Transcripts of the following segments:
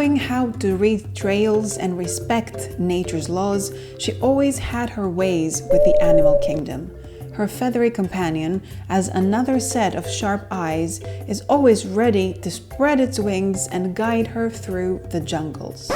Knowing how to read trails and respect nature's laws, she always had her ways with the animal kingdom. Her feathery companion, as another set of sharp eyes, is always ready to spread its wings and guide her through the jungles.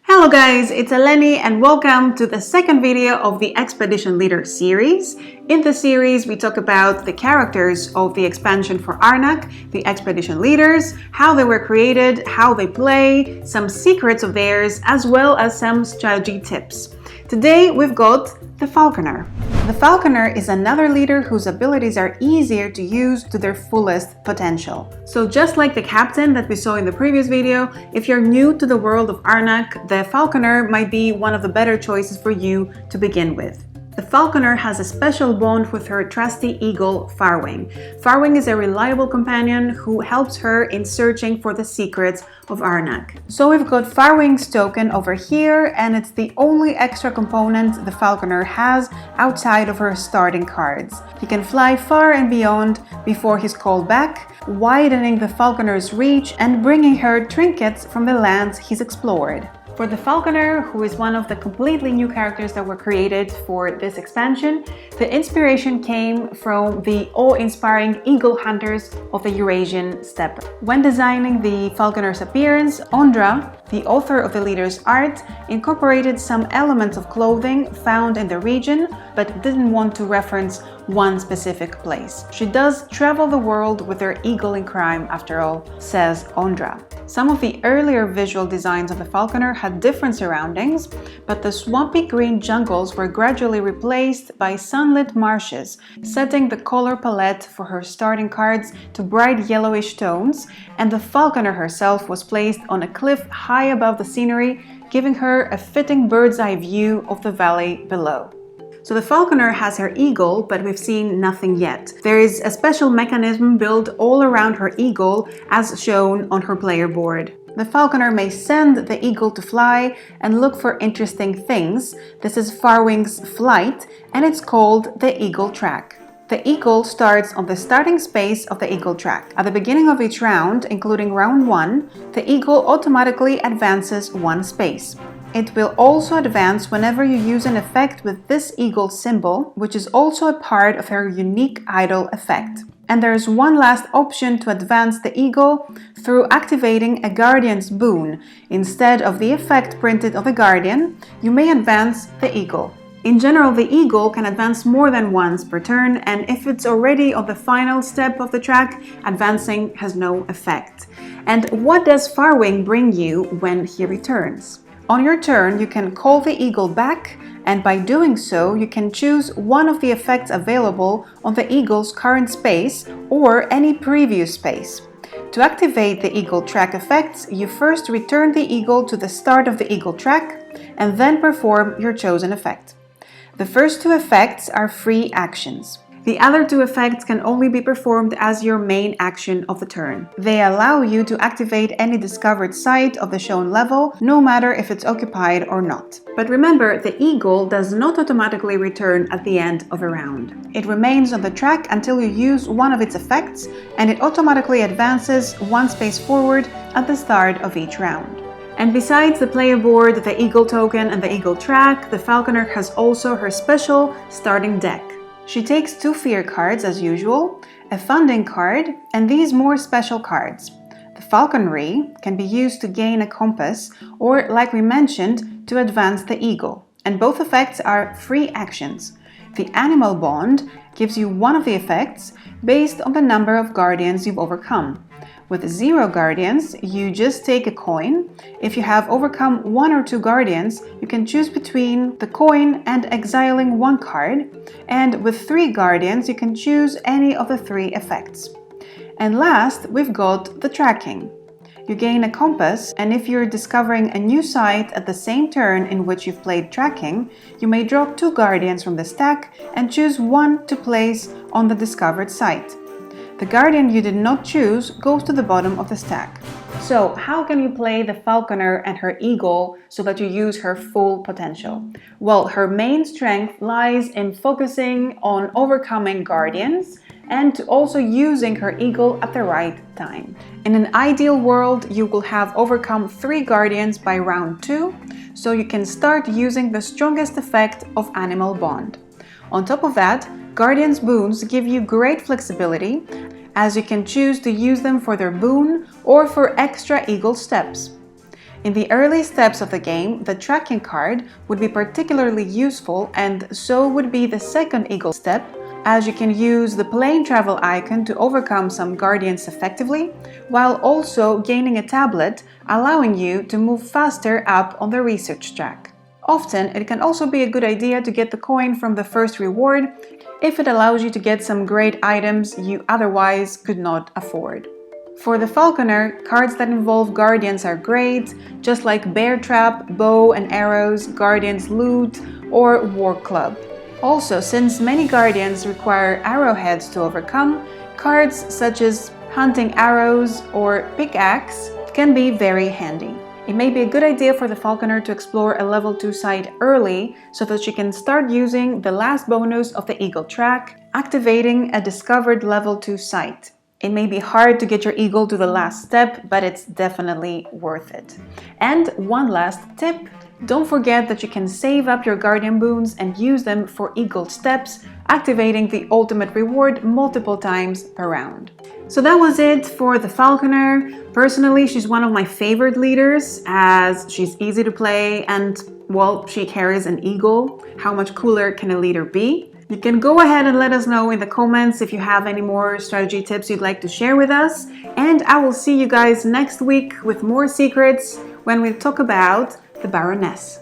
Hello guys, it's Eleni and welcome to the second video of the Expedition Leader series. In the series, we talk about the characters of the expansion for Arnak, the expedition leaders, how they were created, how they play, some secrets of theirs, as well as some strategy tips. Today, we've got the Falconer. The Falconer is another leader whose abilities are easier to use to their fullest potential. So just like the captain that we saw in the previous video, if you're new to the world of Arnak, the Falconer might be one of the better choices for you to begin with. The Falconer has a special bond with her trusty eagle, Farwing. Farwing is a reliable companion who helps her in searching for the secrets of Arnak. So we've got Farwing's token over here, and it's the only extra component the Falconer has outside of her starting cards. He can fly far and beyond before he's called back, widening the Falconer's reach and bringing her trinkets from the lands he's explored. For the Falconer, who is one of the completely new characters that were created for this expansion, the inspiration came from the awe-inspiring eagle hunters of the Eurasian steppe. When designing the Falconer's appearance, Ondra, the author of the leader's art, incorporated some elements of clothing found in the region, but didn't want to reference one specific place. She does travel the world with her eagle in crime, after all, says Ondra. Some of the earlier visual designs of the Falconer had different surroundings, but the swampy green jungles were gradually replaced by sunlit marshes, setting the color palette for her starting cards to bright yellowish tones, and the Falconer herself was placed on a cliff high above the scenery, giving her a fitting bird's eye view of the valley below. So the Falconer has her eagle, but we've seen nothing yet. There is a special mechanism built all around her eagle, as shown on her player board. The Falconer may send the eagle to fly and look for interesting things. This is Farwing's flight, and it's called the eagle track. The eagle starts on the starting space of the eagle track. At the beginning of each round, including round 1, the eagle automatically advances one space. It will also advance whenever you use an effect with this eagle symbol, which is also a part of her unique idol effect. And there is one last option to advance the eagle through activating a Guardian's boon. Instead of the effect printed on the Guardian, you may advance the eagle. In general, the eagle can advance more than once per turn, and if it's already on the final step of the track, advancing has no effect. And what does Farwing bring you when he returns? On your turn, you can call the eagle back, and by doing so, you can choose one of the effects available on the eagle's current space or any previous space. To activate the eagle track effects, you first return the eagle to the start of the eagle track and then perform your chosen effect. The first two effects are free actions. The other two effects can only be performed as your main action of the turn. They allow you to activate any discovered site of the shown level, no matter if it's occupied or not. But remember, the eagle does not automatically return at the end of a round. It remains on the track until you use one of its effects, and it automatically advances one space forward at the start of each round. And besides the player board, the eagle token, and the eagle track, the Falconer has also her special starting deck. She takes 2 fear cards as usual, a funding card, and these more special cards. The falconry can be used to gain a compass or, like we mentioned, to advance the eagle. And both effects are free actions. The animal bond gives you one of the effects based on the number of guardians you've overcome. With 0 guardians, you just take a coin. If you have overcome 1 or 2 guardians, you can choose between the coin and exiling 1 card. And with 3 guardians, you can choose any of the 3 effects. And last, we've got the tracking. You gain a compass, and if you're discovering a new site at the same turn in which you've played tracking, you may drop 2 guardians from the stack and choose 1 to place on the discovered site. The guardian you did not choose goes to the bottom of the stack. So, how can you play the Falconer and her eagle so that you use her full potential? Well, her main strength lies in focusing on overcoming guardians and also using her eagle at the right time. In an ideal world, you will have overcome 3 guardians by round 2, so you can start using the strongest effect of Animal Bond. On top of that, Guardian's boons give you great flexibility, as you can choose to use them for their boon or for extra eagle steps. In the early steps of the game, the tracking card would be particularly useful, and so would be the second eagle step, as you can use the plane travel icon to overcome some guardians effectively, while also gaining a tablet, allowing you to move faster up on the research track. Often, it can also be a good idea to get the coin from the first reward if it allows you to get some great items you otherwise could not afford. For the Falconer, cards that involve guardians are great, just like Bear Trap, Bow and Arrows, Guardian's Loot, or War Club. Also, since many guardians require arrowheads to overcome, cards such as Hunting Arrows or Pickaxe can be very handy. It may be a good idea for the Falconer to explore a level 2 site early so that she can start using the last bonus of the Eagle track, activating a discovered level 2 site. It may be hard to get your eagle to the last step, but it's definitely worth it. And one last tip, don't forget that you can save up your guardian boons and use them for eagle steps, activating the ultimate reward multiple times per round. So that was it for the Falconer. Personally, she's one of my favorite leaders, as she's easy to play and, well, she carries an eagle. How much cooler can a leader be? You can go ahead and let us know in the comments if you have any more strategy tips you'd like to share with us. And I will see you guys next week with more secrets when we talk about the Baroness.